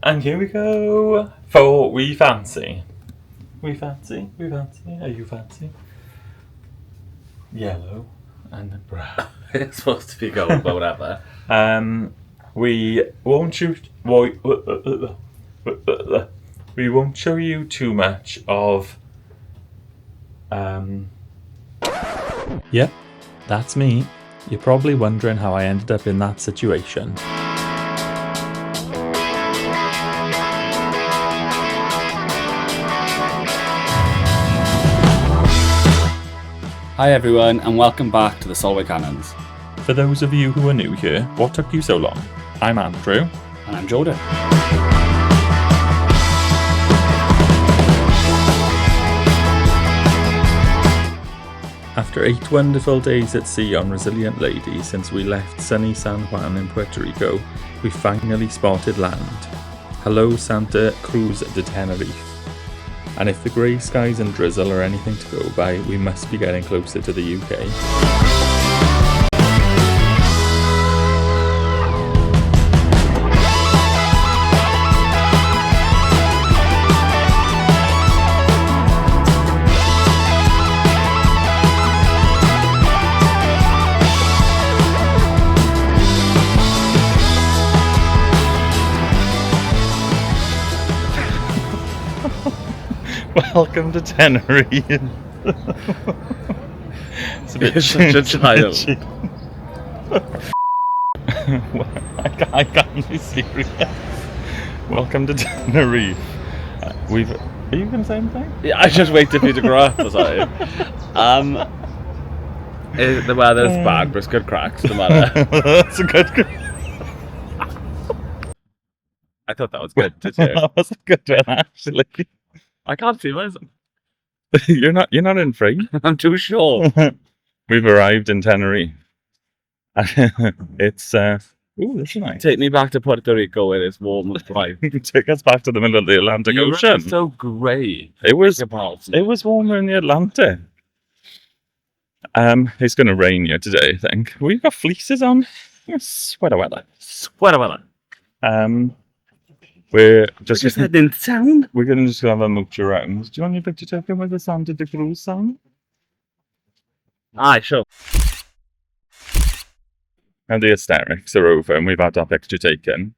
And here we go for We Fancy. We fancy, are you fancy? Yellow and brown. It's supposed to be gold, but whatever. We won't show you too much of. Yep, that's me. You're probably wondering how I ended up in that situation. Hi everyone, and welcome back to the Salway Cannans. For those of you who are new here, what took you so long? I'm Andrew. And I'm Jordan. After 8 wonderful days at sea on Resilient Lady since we left sunny San Juan in Puerto Rico, we finally spotted land. Hello Santa Cruz de Tenerife. And if the grey skies and drizzle are anything to go by, we must be getting closer to the UK. Welcome to Tenerife. It's a bit such a child. I can't be serious. Welcome to Tenerife. Are you going to say anything? Yeah, I just waited for you to grow up or something. The weather's bad, but it's good cracks, no matter. That's a good crack. I thought that was good to do. That was a good one, actually. I can't see myself. You're not in frame. I'm too short. We've arrived in Tenerife. It's this is nice. Take me back to Puerto Rico where it's warm and bright. Take us back to the middle of the Atlantic Ocean. It's so grey. It was warmer in the Atlantic. It's going to rain here today, I think. We've got fleeces on. Sweater weather. We're just heading into town. We're going to just have a mooch around. Do you want your picture taken with the Santa Cruz song? Aye, sure. And the hysterics are over and we've had our picture taken.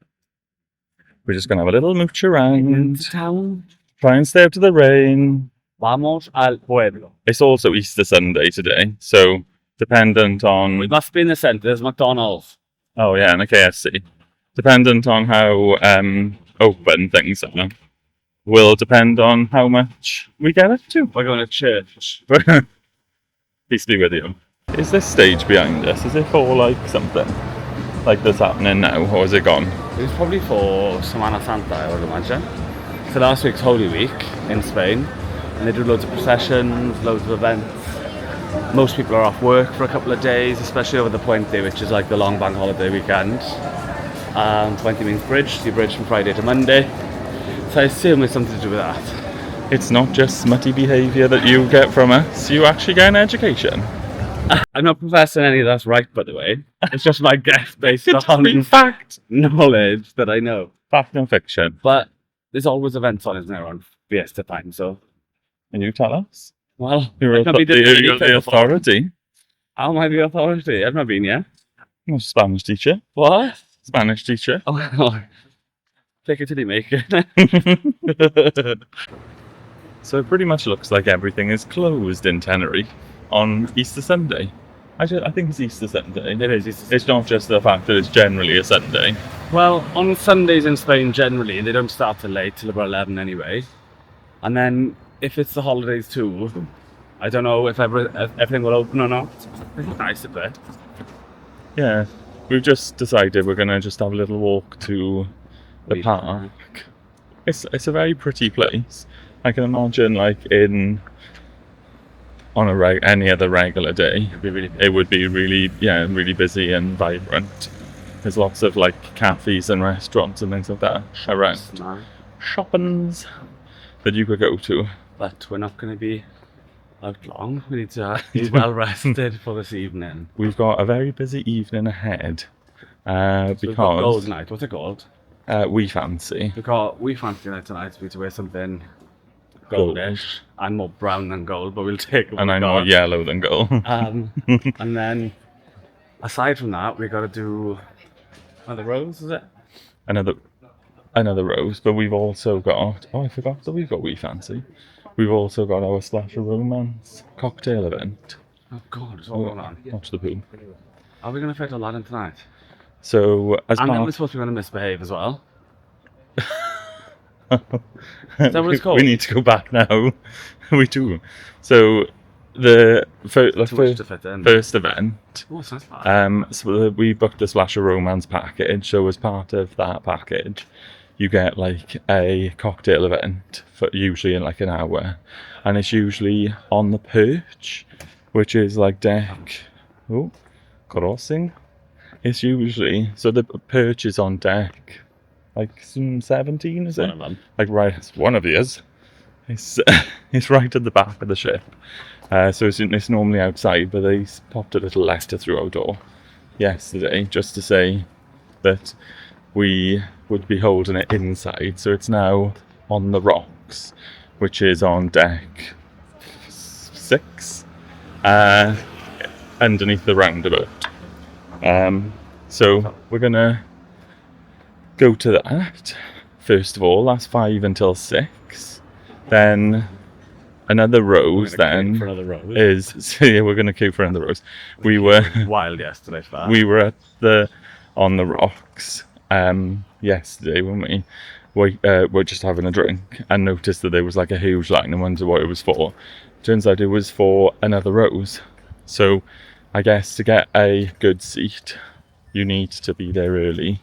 We're just going to have a little mooch around. Into town. Try and stay up to the rain. Vamos al pueblo. It's also Easter Sunday today, so dependent on... We must be in the centre. There's McDonald's. Oh yeah, and a KFC. Dependent on how open things are, will depend on how much we get up to. We're going to church. Peace be with you. Is this stage behind us? Is it for like something like that's happening now, or is it gone? It was probably for Semana Santa, I would imagine. So last week's Holy Week in Spain, and they do loads of processions, loads of events. Most people are off work for a couple of days, especially over the Puente, which is like the long bank holiday weekend. 20 means bridge, so you bridge from Friday to Monday. So I assume it's something to do with that. It's not just smutty behaviour that you get from us, you actually get an education. I'm not professing any of that's right, by the way. It's just my guess based on fact knowledge that I know. Fact and fiction. But there's always events on, isn't there, on Fiesta time, so... Can you tell us? Well, you're the authority. How am I the authority? I've not been yet. I'm a Spanish teacher. What? Spanish teacher. Oh, take it till you make it. So it pretty much looks like everything is closed in Tenerife on Easter Sunday. I think it's Easter Sunday. It is Easter Sunday. It's not just the fact that it's generally a Sunday. Well, on Sundays in Spain, generally, they don't start till late, till about 11 anyway. And then, if it's the holidays too, I don't know if everything will open or not. It's nice a bit. Yeah. We've just decided we're going to just have a little walk to the park. It's a very pretty place. I can imagine like on any other regular day, it would be really busy and vibrant. There's lots of like cafes and restaurants and things like that around. Shoppings that you could go to. But we're not going to be out long. We need to be well rested for this evening. We've got a very busy evening ahead. So because gold night. What's it called? we fancy. We fancy tonight to wear something goldish. I'm more brown than gold, but we'll take it. And I'm more yellow than gold. And then, aside from that, we got to do another rose, is it? Another rose, but we've also got... Oh, I forgot that we've got We Fancy. We've also got our Splash of Romance cocktail event. Oh, God, what's going on? Watch the poo. Are we going to fit a lot in tonight? So, and then we're supposed to be going to misbehave as well. Is that what it's called? We need to go back now. We do. So, the first event. Oh, sounds bad. So we booked the Splash of Romance package. So, as part of that package, you get like a cocktail event for usually in like an hour, and it's usually on the Perch, which is like deck. Oh, crossing. It's usually so the Perch is on deck, like 17, is it? One of them. Like right, it's one of these. It's right at the back of the ship. So it's normally outside, but they popped a little letter through our door yesterday just to say that we would be holding it inside. So it's now on the Rocks, which is on deck 6, underneath the roundabout. So we're gonna go to that. First of all, that's 5 until 6. Then another rose then is... So yeah, we're gonna queue for another rose. We were wild yesterday for that. We were on the Rocks yesterday, weren't we? We're just having a drink and noticed that there was like a huge line and wondered what it was for. Turns out it was for another rose. So I guess to get a good seat, you need to be there early.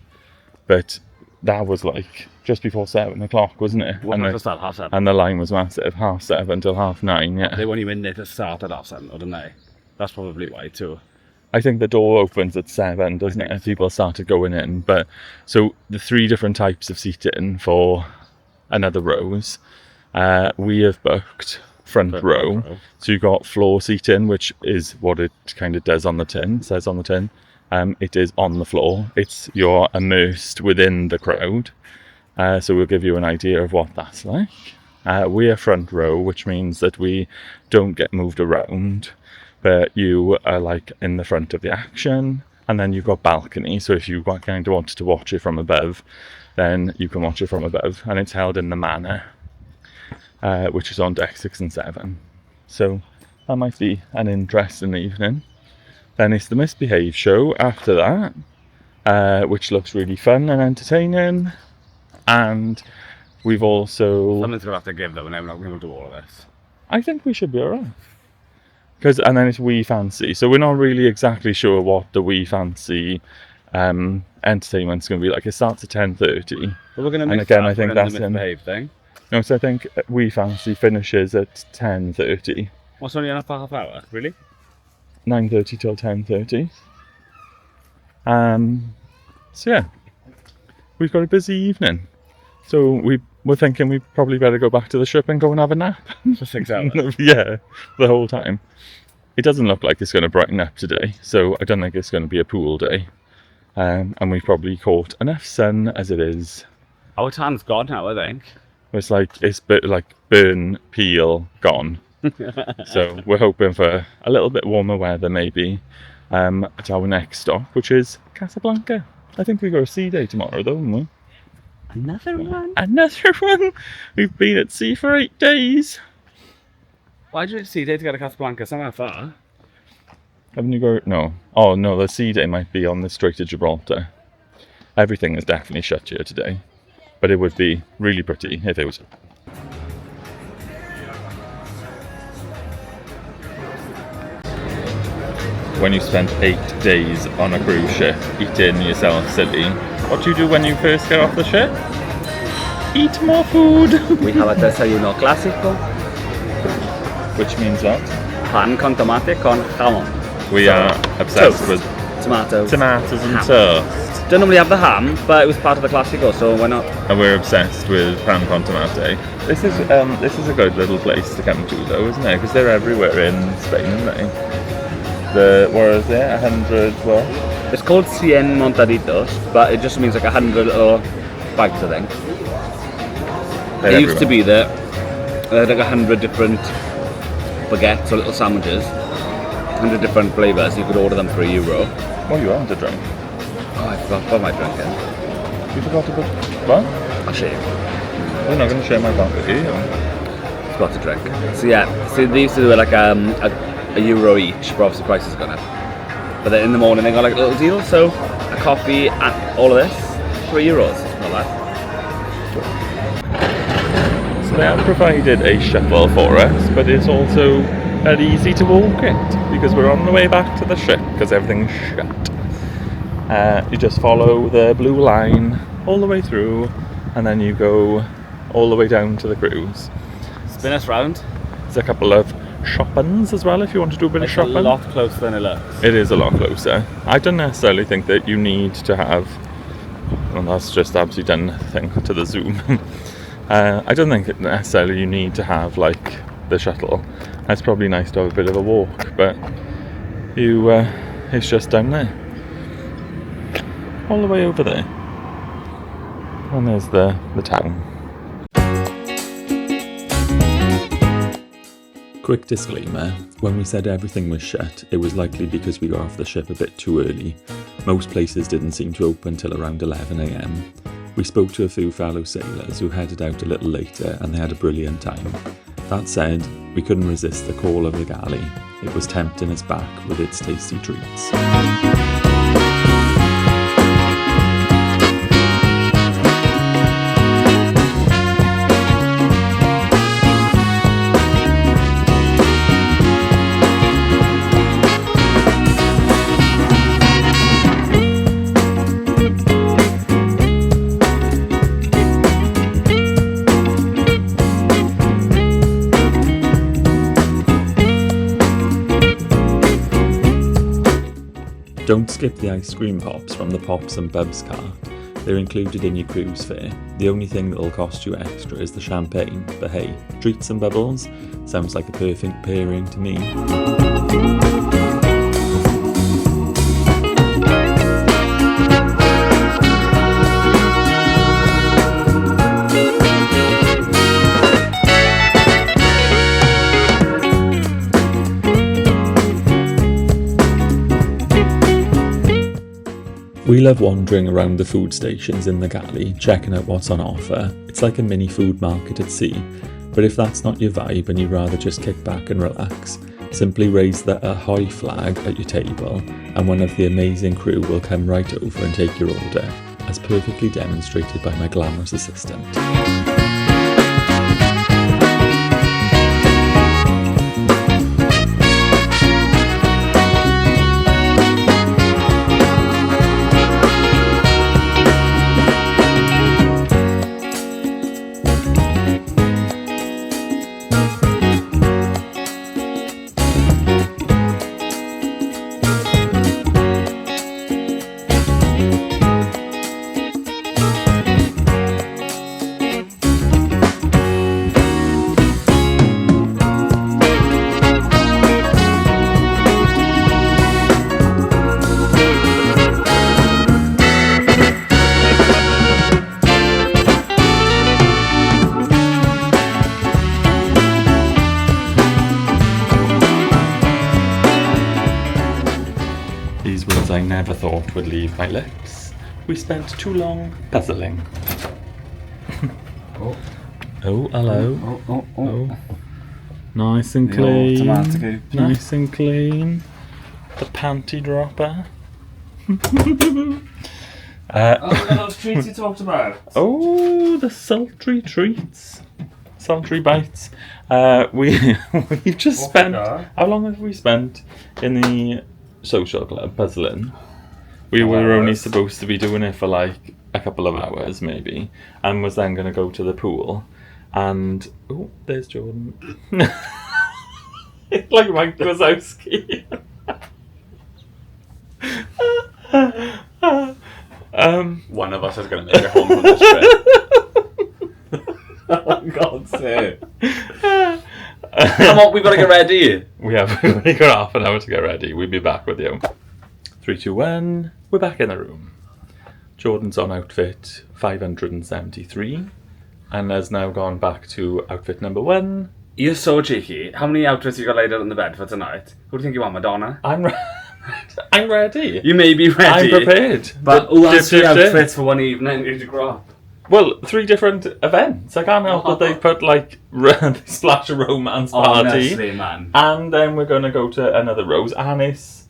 But that was like just before 7 o'clock, wasn't it? Half 7. And the line was massive, 7:30 till 9:30, yeah. They weren't even there to start at 7:30, didn't they? That's probably why too. I think the door opens at 7, doesn't it? So. People started going in. But so the 3 different types of seating for another rose, we have booked front row. So you got floor seating, which is what it kind of does on the tin, says on the tin. It is on the floor. You're immersed within the crowd. So we'll give you an idea of what that's like. We're front row, which means that we don't get moved around, but you are like in the front of the action. And then you've got balcony. So if you kind of wanted to watch it from above, then you can watch it from above. And it's held in the Manor, which is on deck 6 and 7. So that might be an interesting evening. Then it's the Misbehave show after that, which looks really fun and entertaining. And we've also... Something's going to have to give though, and I'm not going to do all of this. I think we should be alright. And then it's We Fancy. So we're not really exactly sure what the We Fancy entertainment's going to be like. It starts at 10:30. But we're going to and again, I think that's the Misbehave thing. No, so I think We Fancy finishes at 10:30. What's only enough for half hour? Really? 9:30 till 10:30. So yeah, we've got a busy evening. So we're thinking we probably better go back to the ship and go and have a nap. For 6 hours? Yeah, the whole time. It doesn't look like it's going to brighten up today, so I don't think it's going to be a pool day. And we've probably caught enough sun as it is. Our tan's gone now, I think. It's like burn, peel, gone. So we're hoping for a little bit warmer weather maybe at our next stop, which is Casablanca. I think we got a sea day tomorrow though, haven't we? Another one. We've been at sea for 8 days. Why did you sea day to go to Casablanca? It's not that far. Haven't you got... No. Oh no, the sea day might be on the Strait of Gibraltar. Everything is definitely shut here today. But it would be really pretty if it was. When you spent 8 days on a cruise ship eating yourself silly, what do you do when you first get off the ship? Eat more food! We have a desayuno clásico. Which means what? Pan con tomate con jamón. We are obsessed with tomatoes and toast. Don't normally have the ham, but it was part of the Classico, so why not? And we're obsessed with pan con tomate. This is a good little place to come to though, isn't it? Because they're everywhere in Spain, aren't they? What is it? 100 what? It's called 100 montaditos, but it just means like 100 little bikes, I think. They're They used to everywhere. be there. They had like 100 different baguettes or little sandwiches. 100 different flavours. You could order them for €1. What do you want to drink? Oh, I forgot what my drink is. You forgot to put... What? I'll show you. I'm not going to share my bag with you. Forgot to drink. So yeah, so they used to do it like a €1 each, but obviously prices have gone up. But then in the morning they got like a little deal, so a coffee and all of this for €1. Not bad. So they have provided a shuttle for us, but it's also very easy to walk it because we're on the way back to the ship because everything's shut. You just follow the blue line all the way through, and then you go all the way down to the cruise. Spin us round. There's a couple of shop-ins as well if you want to do a bit of It's a shopping. lot closer than it looks. It is a lot closer. I don't necessarily think that you need to have, well, that's just absolutely done nothing to the zoom. I don't think it necessarily you need to have like the shuttle. It's probably nice to have a bit of a walk, but you it's just down there, all the way over there, and there's the town. Quick disclaimer, when we said everything was shut, it was likely because we got off the ship a bit too early. Most places didn't seem to open till around 11 AM. We spoke to a few fellow sailors who headed out a little later and they had a brilliant time. That said, we couldn't resist the call of the Galley. It was tempting us back with its tasty treats. Don't skip the ice cream pops from the Pops and Bubs cart. They're included in your cruise fare. The only thing that'll cost you extra is the champagne, but hey, treats and bubbles sounds like a perfect pairing to me. We love wandering around the food stations in the Galley, checking out what's on offer. It's like a mini food market at sea, but if that's not your vibe and you'd rather just kick back and relax, simply raise the ahoy flag at your table and one of the amazing crew will come right over and take your order, as perfectly demonstrated by my glamorous assistant. These words I never thought would leave my lips. We spent too long puzzling. Oh. Oh, hello. Oh. Nice and The clean. automatic opener. Nice and clean. The panty dropper. Oh, those treats you talked about. Oh, the sultry treats. Sultry bites. We've just spent... How long have we spent in the social club puzzling? We were only supposed to be doing it for like a couple of hours maybe, and was then going to go to the pool. And oh, there's Jordan. It's like Mike Wazowski. One of us is going to make it home from this trip. Oh, God's sake. Come on, we've got to get ready. We've only got half an hour to get ready. We'll be back with you. 3, 2, 1. We're back in the room. Jordan's on outfit 573 and has now gone back to outfit number 1. You're so cheeky. How many outfits you got laid out on the bed for tonight? Who do you think you are, Madonna? I'm ready. You may be ready. I'm prepared. But who has 3 outfits for one evening? Did you grow up? Well, 3 different events. I can't help that they put like Splash of Romance party. Honestly, man. And then we're going to go to another Rose. And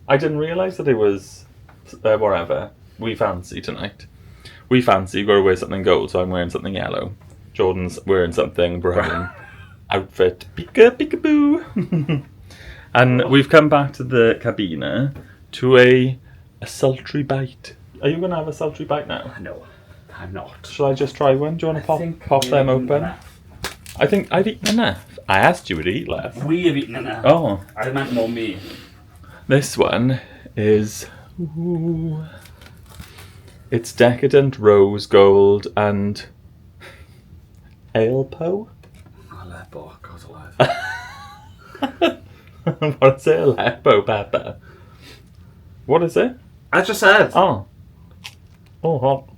I didn't realise that it was whatever. We fancy tonight. We fancy. You've got to wear something gold, so I'm wearing something yellow. Jordan's wearing something brown. Outfit. Peekaboo. And we've come back to the cabina to a sultry bite. Are you going to have a sultry bite now? No, I'm not. Shall I just try one? Do you want to pop them open? Enough. I think I've eaten enough. I asked you to eat less. We have eaten enough. Oh. I meant more me. This one is... Ooh, it's decadent rose gold and... Aleppo? Aleppo, God alive. What is it? Aleppo pepper. What is it? I just said. Oh. Oh, hot.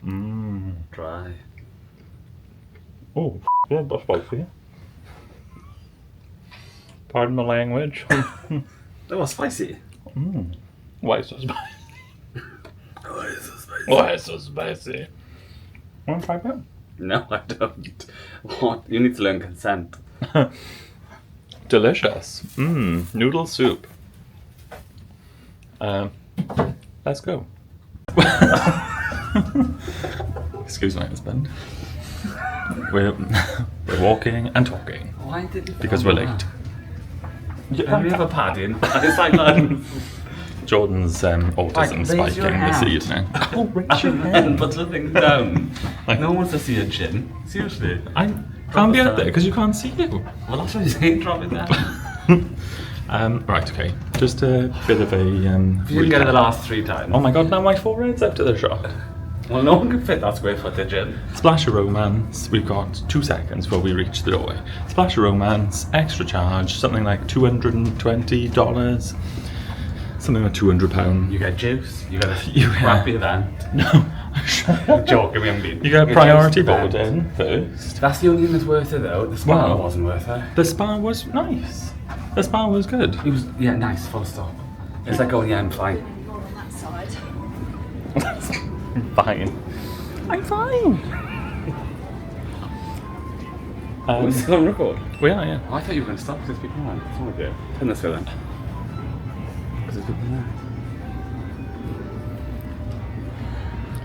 Mmm. Dry. Oh, yeah, that's spicy. Pardon the language. That was spicy. Mmm. Why so spicy? Why is it spicy? Why so spicy? Want to try that? No, I don't. What? You need to learn consent. Delicious. Mmm. Noodle soup. Let's go. Excuse my husband. We're walking and talking. Why did you? Because we're late. Can we have a padding? It's like that. Jordan's autism raise your spiking this hand. evening. Oh, raise your hand. Put the thing down. Like- No one wants to see your chin. Seriously. I can't be out there because you can't see you. Well, that's what you're saying. Drop it down. Right, okay. Just a bit of a If you didn't get it the recap. last 3 times. Oh my god, now my forehead's up to the shot. Well, no one can fit that square footage in. Splash of Romance, we've got 2 seconds before we reach the doorway. Splash of Romance, extra charge, something like $220. Something like £200. You get juice. You get a You get- crappy event. No. I'm joking, we haven't been. You get juice priority event. boarding first. That's the only thing that's worth it, though. The spa Wow. wasn't worth it. The spa was nice. The spa was good. It was, yeah, nice, full stop. It's like going, yeah, I'm fine. On that side. Fine. I'm fine. We're still on record. We are, yeah. Oh, I thought you were going to stop because there's people around. What's wrong with you? Turn this way then. Because there's people there.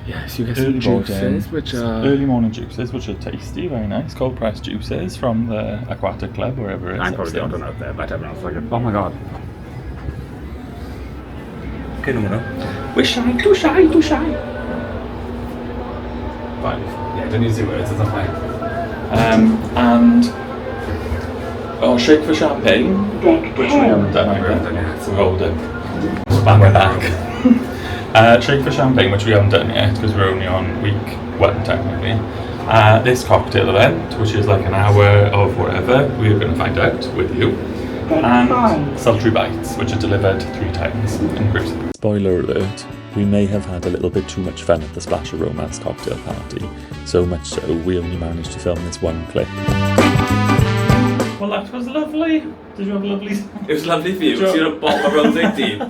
Yes, you get some Early juices, morning- which are... early morning juices, which are tasty, very nice. Cold pressed juices from the Aquatic Club, wherever it is. I'm probably the odd one out there, but everyone's like, oh my god. Okay, no. We're shy, too shy, too shy. 5. Yeah, don't use the words, it's not fine. And shake for champagne, which we haven't done We haven't done yet. yet. So hold it. We're back. Shake for champagne, which we haven't done yet because we're only on week 1 technically. This cocktail event, which is like an hour of whatever, we're going to find out with you. And sultry bites, which are delivered 3 times in Crucible. Spoiler alert, we may have had a little bit too much fun at the Splash of Romance cocktail party. So much so, we only managed to film this 1 clip. Well, that was lovely. Did you have a lovely... It was lovely for you, Sure. you're a bottle of rosé deep.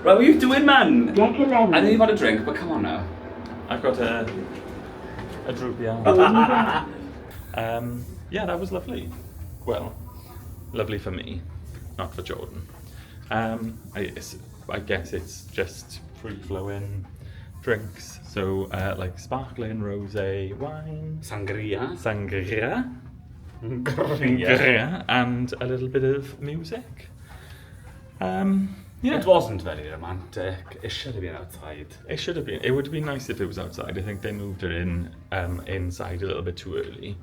Right, what are you doing, man? I know you've had a drink, but come on now. I've got a droopy eye. Yeah, that was lovely. Well, lovely for me, not for Jordan. I guess it's just free-flowing drinks. So, like sparkling rosé wine, Sangria. sangria, and a little bit of music. Yeah. It wasn't very romantic. It should have been outside. It should have been. It would have been nice if it was outside. I think they moved it in inside a little bit too early.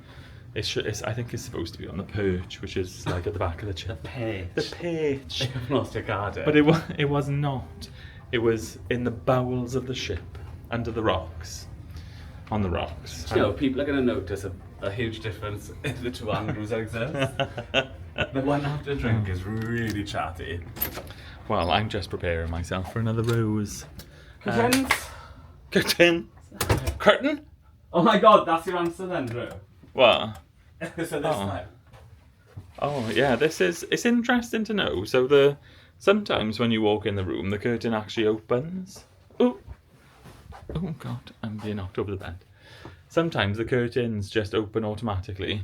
I think it's supposed to be on the perch, which is like at the back of the ship. The perch. You've lost your card. But it was not. It was in the bowels of the ship, under the rocks, on the rocks. You know, people are going to notice a huge difference in the 2 Andrews that exist. The one after drink is really chatty. Well, I'm just preparing myself for another rose. Curtains? Curtain? Curtain? Oh my god, that's your answer then, Drew. What? So this now. Oh yeah, it's interesting to know. So sometimes when you walk in the room, the curtain actually opens. Oh god, I'm being knocked over the bed. Sometimes the curtains just open automatically,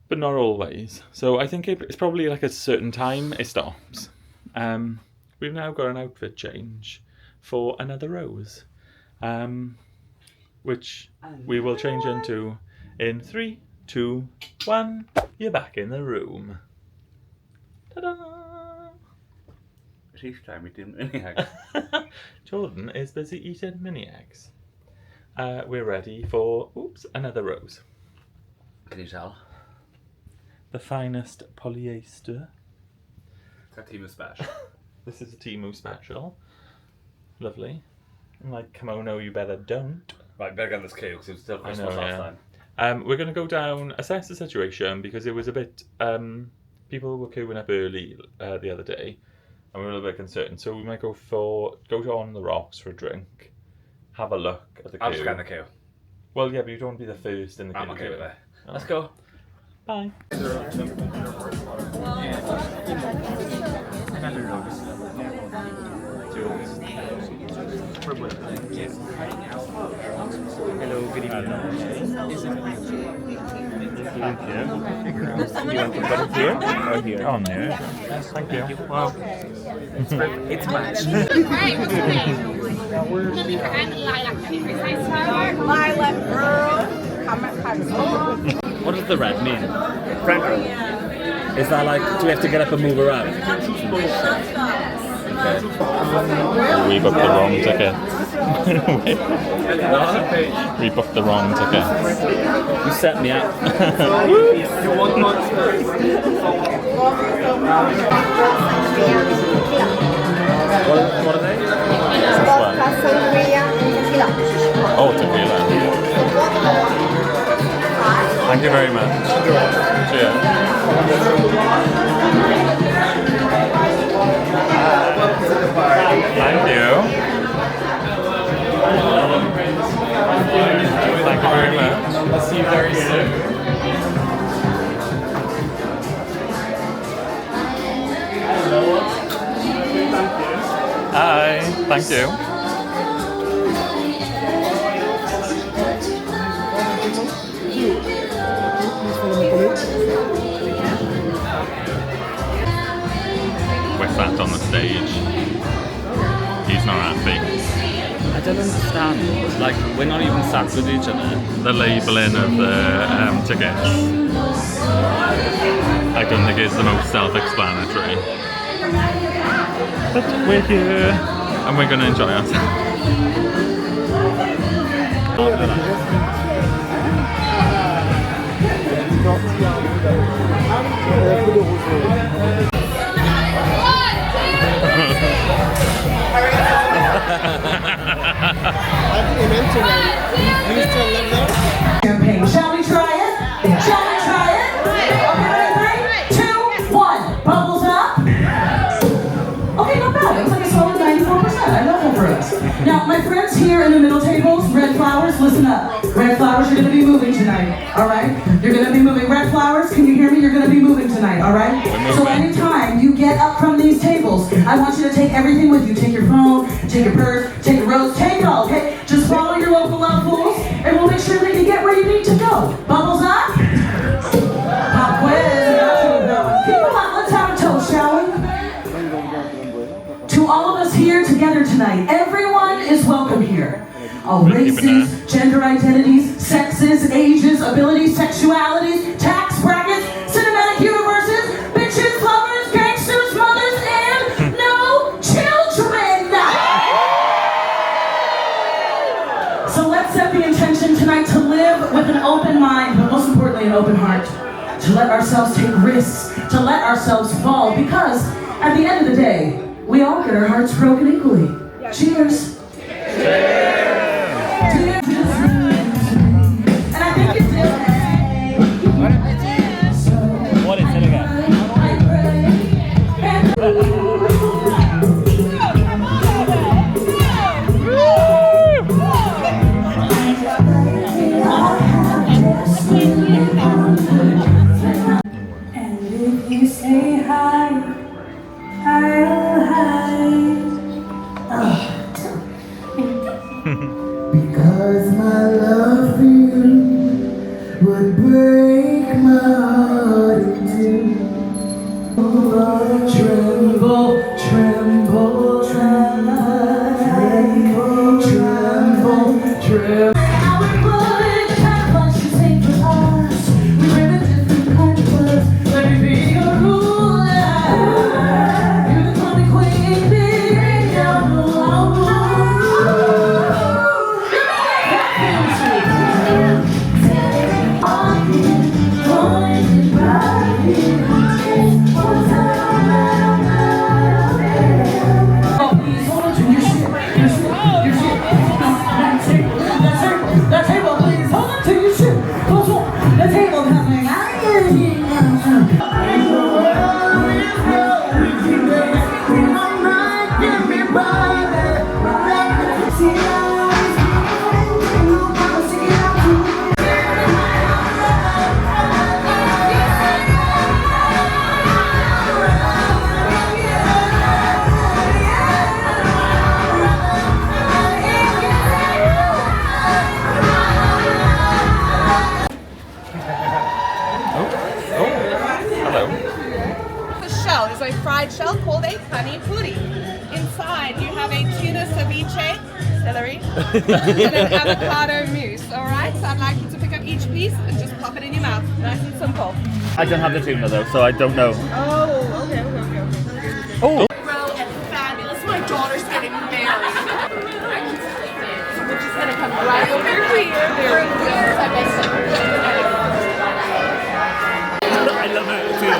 but not always. So I think it's probably like a certain time it stops. We've now got an outfit change for another rose, which we will change into in 3, 2, 1. You're back in the room. Ta-da! Each time we did mini eggs. Jordan is busy eating mini eggs. We're ready for another rose. Can you tell? The finest polyester. It's a Temu special. This is a Temu special. Lovely. I'm like, kimono, you better don't. Right, better get this queue because it was still Christmas last time. We're going to go down, assess the situation because it was a bit. People were queuing up early the other day, and we were a little bit concerned. So we might go to On the Rocks for a drink, have a look at the queue. I'll just get in the queue. Well, yeah, but you don't want to be the first in the queue. I'm okay with that. Oh. Let's go. Bye. Hello, good evening. Thank you. You want to put it here or here? On here. Thank you. Wow. It's matched. Lilac girl. What does the red mean? Friend. Is that like, do we have to get up and move around? We booked the wrong ticket. We booked the wrong ticket. You set me up. What are they? Vodka, sangria, tequila. Oh, tequila. Thank you very much. Cheers. Thank you. Thank you very much. I'll see you very soon. Hi. Thank you. We're sat on the stage. He's not happy. I don't understand. Like, we're not even sat with each other. The labelling of the tickets, I don't think is the most self-explanatory. But we're here and we're going to enjoy ourselves. Champagne. Shall we try it? Shall we try it? Okay, 3, 2, 1. Bubbles up. Okay, not bad. It was like a solid 94%. I love that for us. Now, my friends here in the middle tables, red flowers, listen up. Red flowers, you're going to be moving tonight, all right? You're going to be moving. Red flowers, can you hear me? You're going to be moving tonight, all right? So anytime you get up from these tables, I want you to take everything with you. Take your phone, take your purse, take your rose, take it all, okay? Just follow your local love pools, and we'll make sure that you get where you need to go. Bubbles up. Pop quiz. Come on, let's have a toast, shall we? To all of us here together tonight, everyone is welcome here. All races, gender identities, sexes, ages, abilities, sexualities, tax brackets, cinematic universes, bitches, lovers, gangsters, mothers, and no children. So let's set the intention tonight to live with an open mind, but most importantly, an open heart. To let ourselves take risks, to let ourselves fall, because at the end of the day, we all get our hearts broken equally. Cheers. And I think you did. What is it again? fried shell called a honey puri. Inside you have a tuna ceviche, celery, and an avocado mousse. Alright, so I'd like you to pick up each piece and just pop it in your mouth. Nice and simple. I don't have the tuna though, so I don't know. Oh, okay. Oh! And fabulous. My daughter's getting married. So we're just gonna come right over here. Very good. I love it too.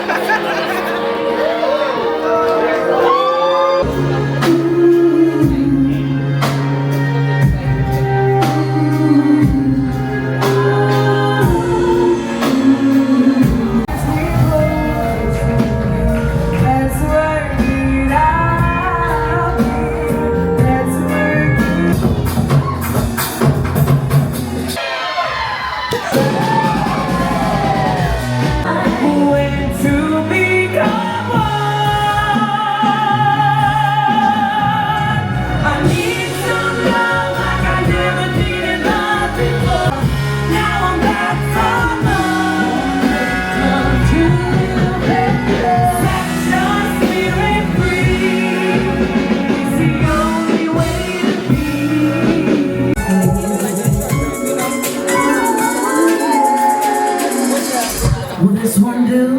Will this one do?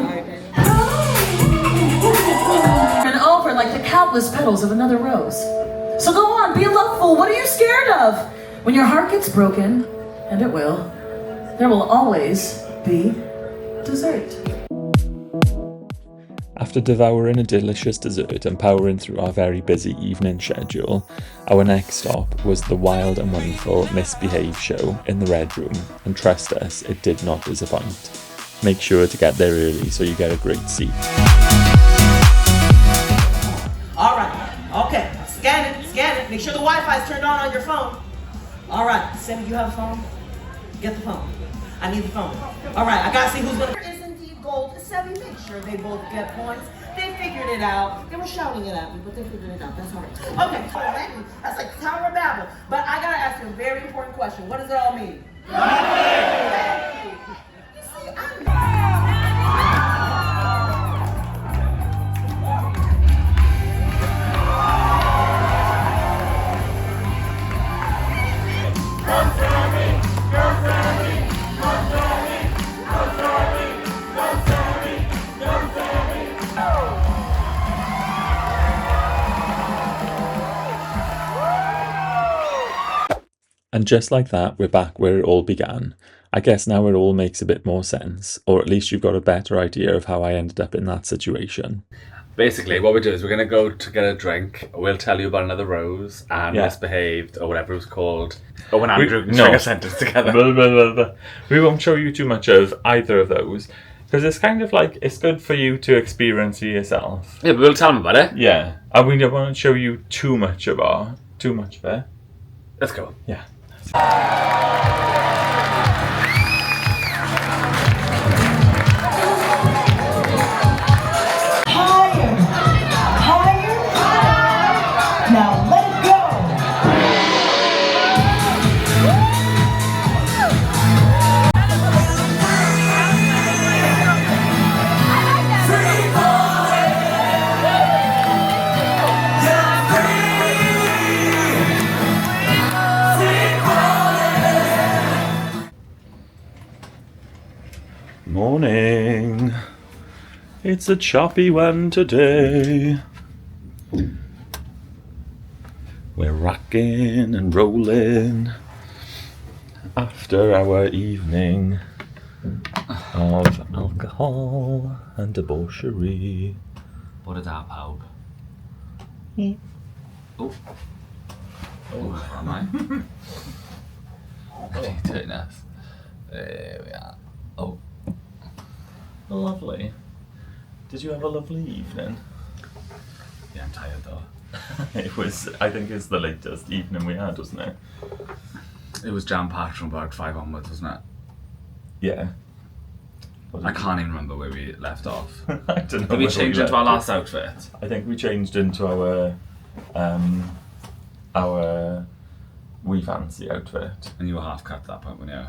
And over like the countless petals of another rose. So go on, be a loveful. What are you scared of? When your heart gets broken, and it will, there will always be dessert. After devouring a delicious dessert and powering through our very busy evening schedule, our next stop was the wild and wonderful Misbehave show in the Red Room, and trust us, it did not disappoint. Make sure to get there early so you get a great seat. All right, okay, scan it. Make sure the Wi-Fi is turned on your phone. All right, Sammy, you have a phone? Get the phone. I need the phone. All right, I gotta see who's gonna. Is indeed gold. Sammy, make sure they both get points. They figured it out. They were shouting it at me, but they figured it out. That's all right. Okay, that's like Tower of Babel. But I gotta ask you a very important question. What does it all mean? You see, And just like that, we're back where it all began. I guess now it all makes a bit more sense, or at least you've got a better idea of how I ended up in that situation. Basically, what we do is we're going to go to get a drink. We'll tell you about another rose and Misbehaved, or whatever it was called. Or when Andrew can string a sentence together. We won't show you too much of either of those, because it's kind of like, it's good for you to experience it yourself. Yeah, but we'll tell them about it. Yeah, and we don't want to show you too much of it. Let's go. Yeah. Now let it go! It's a choppy one today. We're rocking and rolling after our evening of alcohol and debauchery. What a da pawb. Oh. Oh, where am I? What are you doing us? There we are. Oh. Lovely. Did you have a lovely evening? Yeah, I'm tired though. It was, I think it's the latest evening we had, wasn't it? It was jam-packed from about 5 onwards, wasn't it? Yeah. I can't even remember where we left off. I don't know. Did we where change into our left last outfit? I think we changed into our We Fancy outfit, And you were half cut at that point, weren't you?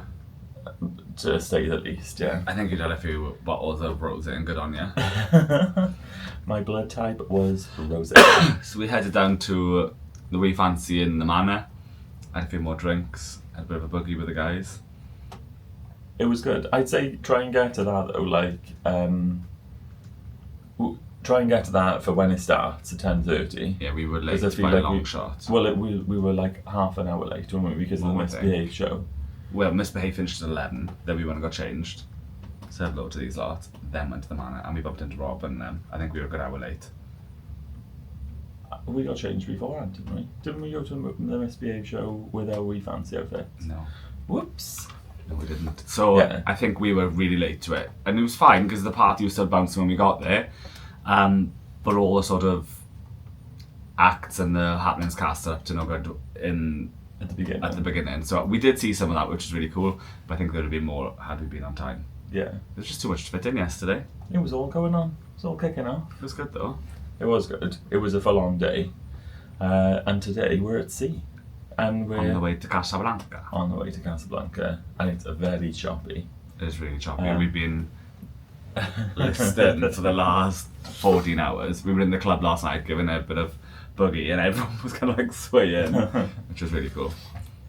to say the least, yeah. I think you'd had a few bottles of rosé and good on you. My blood type was rosé. So we headed down to the We Fancy in the Manor. Had a few more drinks. Had a bit of a boogie with the guys. It was good. I'd say try and get to that though, like, try and get to that for when it starts at 10:30. Yeah, we were late Because I feel by a like long shot. Well, we were like half an hour late, weren't we? Because of the One more thing. Misbehave show. Well, Misbehave finished at 11, then we went and got changed. Said hello to these lot, then went to the Manor, and we bumped into Rob and them. I think we were a good hour late. We got changed beforehand, didn't we? Didn't we go to the Misbehave show with our We Fancy outfits? No. Whoops. No, we didn't. So Yeah. I think we were really late to it. And it was fine because the party was still bouncing when we got there. But all the sort of acts and the happenings cast up to no good At the beginning. at the beginning. So we did see some of that, which is really cool. But I think there would have been more had we been on time. Yeah. There's just too much to fit in yesterday. It was all going on. It was all kicking off. It was good though. It was good. It was a full-on day. And today we're at sea. And we're On the way to Casablanca. on the way to Casablanca. And it's very choppy. It was really choppy. Yeah. We've been listening for the last 14 hours. We were in the club last night giving a bit of boogie and everyone was kind of like swaying, which was really cool.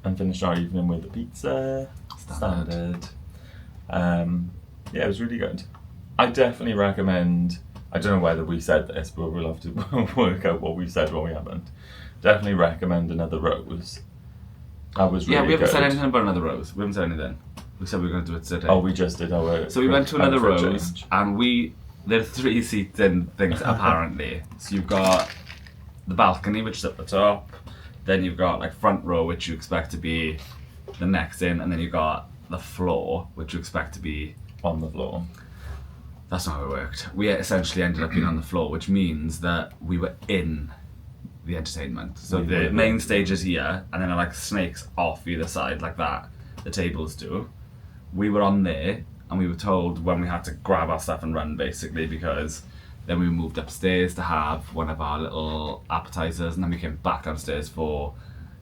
And finished our evening with the pizza. Standard. Yeah, it was really good. I definitely recommend, I don't know whether we said this, but we'll have to work out what we said or we haven't. Definitely recommend another rose. That was really Yeah, we haven't good. said anything about another rose. We haven't said anything. We said we were going to do it today. Oh, we just did our... So we went to another outfit rose change. and there are 3 seating things apparently. So you've got the balcony, which is at the top. Then you've got like front row, which you expect to be the next in. And then you've got the floor, which you expect to be... On the floor. That's not how it worked. We essentially ended up being on the floor, which means that we were in the entertainment. So We the were. main stage is here, and then it like snakes off either side like that. The tables do. We were on there, and we were told when we had to grab our stuff and run, basically, because then we moved upstairs to have one of our little appetizers, and then we came back downstairs for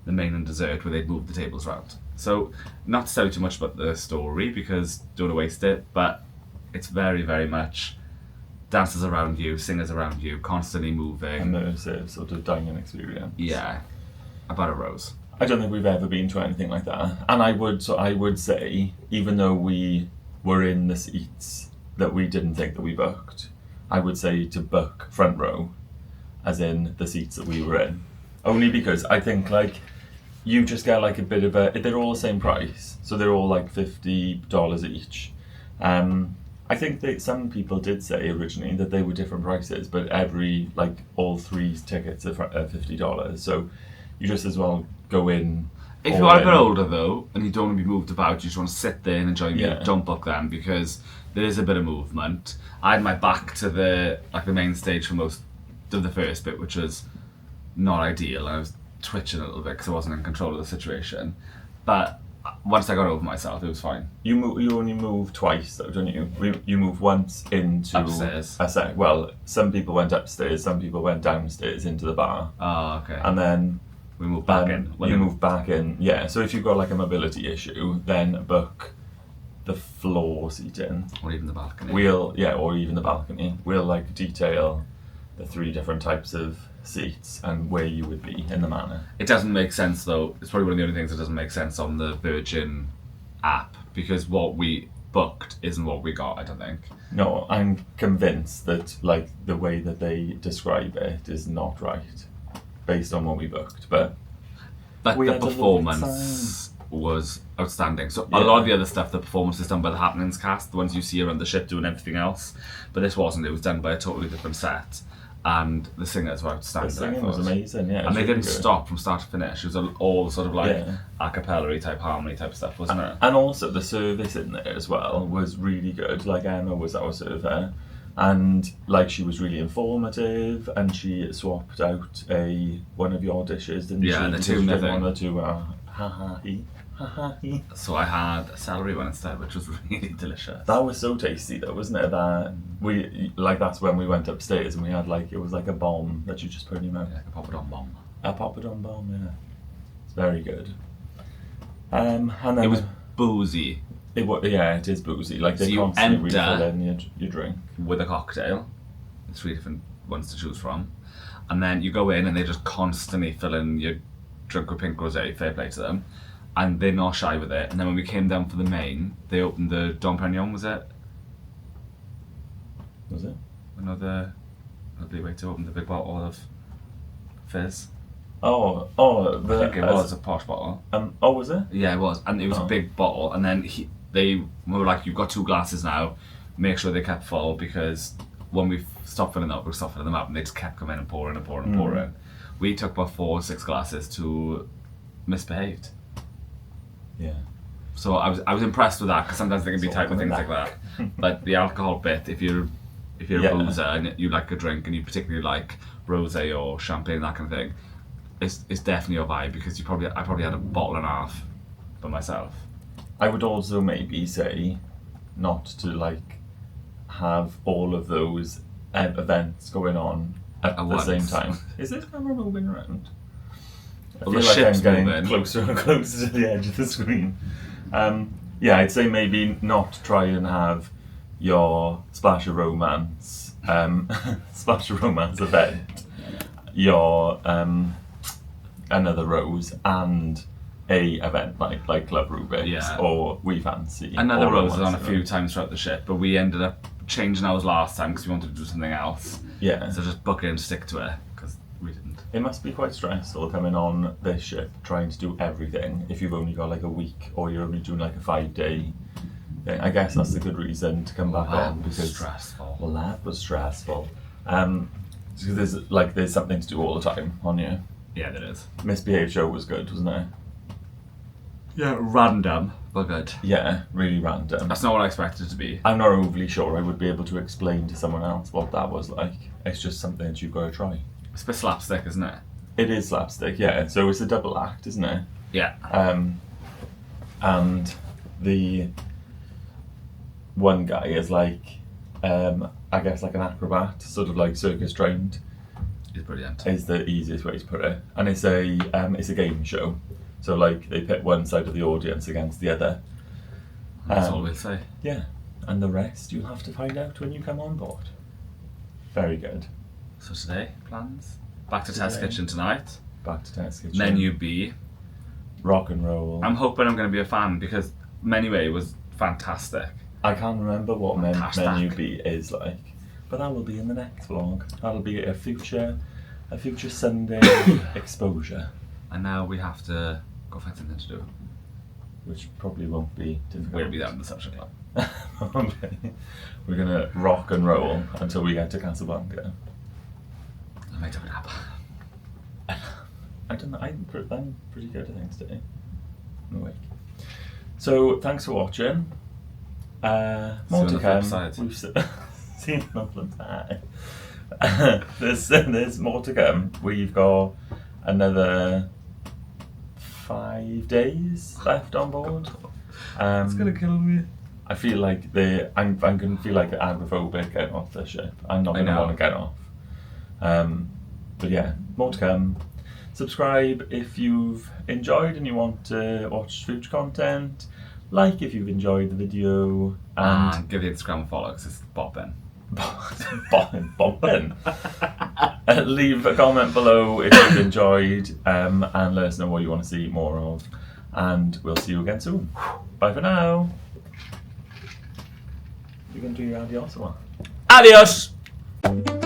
the main and dessert, where they'd moved the tables around. So, not to tell you too much about the story, because don't want to waste it, but it's very, very much dancers around you, singers around you, constantly moving. Immersive sort of dining experience. Yeah, about a rose. I don't think we've ever been to anything like that. And I would say, even though we were in the seats that we didn't think that we booked, I would say to book front row, as in the seats that we were in. Only because I think like you just get like a bit of they're all the same price, so they're all like $50 each. I think that some people did say originally that they were different prices, but all 3 tickets are $50. So you just as well go in. If all you are a bit in. older though, and you don't want to be moved about, you just want to sit there and enjoy music, Yeah. don't book them, because there is a bit of movement. I had my back to the main stage for most of the first bit, which was not ideal. I was twitching a little bit because I wasn't in control of the situation. But once I got over myself, it was fine. You only move twice though, don't you? You move once into Upstairs. Well, some people went upstairs, some people went downstairs into the bar, Oh, okay. and then we moved back in. You move back in, yeah. So if you've got like a mobility issue, then book the floor seating. Or even the balcony. Or even the balcony. We'll like detail the 3 different types of seats and where you would be in the manor. It doesn't make sense though. It's probably one of the only things that doesn't make sense on the Virgin app, because what we booked isn't what we got, I don't think. No, I'm convinced that like the way that they describe it is not right, based on what we booked. But But we the had a lovely performance was outstanding. So a lot of the other stuff, the performance is done by the Happenings cast, the ones you see around the ship doing everything else. But this wasn't. It was done by a totally different set. And the singers were outstanding. the singing I was thought. amazing. Yeah, it And was they really didn't good. stop from start to finish. It was all sort of like Yeah. a cappella type harmony type stuff, wasn't it? And also the service in there as well was really good. Like Emma was our server, and like she was really informative, and she swapped out one of your dishes, didn't Yeah, she? the Because tuna she didn't thing. want to do ha he. So I had a celery one instead, which was really delicious. That was so tasty though, wasn't it? That we like that's when we went upstairs and we had like it was like a bomb that you just put in your mouth. Like a poppadom bomb. A poppadom bomb, yeah. It's very good. And then It was boozy yeah, it is boozy. Like So they you constantly enter- refill in your drink. with a cocktail. 3 different ones to choose from. And then you go in and they just constantly fill in your drink with pink rosé, fair play to them. And they're not shy with it. And then when we came down for the main, they opened the Dom Perignon, was it? Was it? Another lovely way to open the big bottle of fizz. Oh, I think it was a posh bottle. Was it? Yeah, it was. And it was a Oh. big bottle. And then they were like, you've got 2 glasses now. Make sure they kept full because when we stopped filling them up, we stopped filling them up. And they just kept coming and pouring and pouring and pouring. We took about 4 or 6 glasses to misbehaved. Yeah. So I was impressed with that because sometimes they can be It's tight with all things coming like that. But the alcohol bit, if you're Yeah. a boozer and you like a drink and you particularly like rosé or champagne, that kind of thing, it's definitely your vibe because I probably had a bottle and a half by myself. I would also maybe say not to like have all of those events going on at the once. same time. Is this camera moving around? I Well, feel the like ship's I'm getting moving. closer and closer to the edge of the screen. Yeah, I'd say maybe not try and have your Splash of Romance Splash of Romance event, your Another Rose, and a event like Club Rubik's Yeah. or We Fancy. Another all at Rose was once on a few times throughout the ship, but we ended up changing ours last time because we wanted to do something else. Yeah. So just book it and stick to it because we didn't. It must be quite stressful coming on this ship, trying to do everything if you've only got like a week or you're only doing like a 5-day thing. I guess that's a good reason to come back on That was because stressful. well, that was stressful. Because there's something to do all the time on you. Yeah, there is. Misbehaved show was good, wasn't it? Yeah, random, but good. Yeah, really random. That's not what I expected it to be. I'm not overly sure I would be able to explain to someone else what that was like. It's just something that you've got to try. It's a bit slapstick, isn't it? It is slapstick, yeah. So it's a double act, isn't it? Yeah. And the one guy is like, I guess like an acrobat, sort of like circus trained, It's brilliant. is the easiest way to put it. And it's a game show. So like they pit one side of the audience against the other. That's all we'll say. Yeah. And the rest you'll have to find out when you come on board. Very good. So today, plans? Back to Test Today. Kitchen tonight. Back to Test Kitchen. Menu B. Rock and roll. I'm hoping I'm going to be a fan because Menu A was fantastic. I can't remember what Fantastic. menu B is like, but that will be in the next vlog. That'll be a future Sunday exposure, And now we have to go find something to do. which probably won't be difficult. We'll be there in the social club. Okay. We're gonna rock and roll until we get to Casablanca. I might have a nap. I don't know. I'm pretty good at things today. I'm awake. So thanks for watching. More See you on to the flip come. side. We've seen the flip side. There's more to come. We've got another 5 days left on board. It's gonna kill me. I feel like I'm gonna feel like agoraphobic getting off the ship. I'm not I gonna know. want to get off. But yeah, more to come. Subscribe if you've enjoyed and you want to watch future content. Like if you've enjoyed the video, and Give the Instagram a follow because it's bopping. bopping. Leave a comment below if you've enjoyed, and let us know what you want to see more of. And we'll see you again soon. Bye for now. going to do your adios or what? Adios!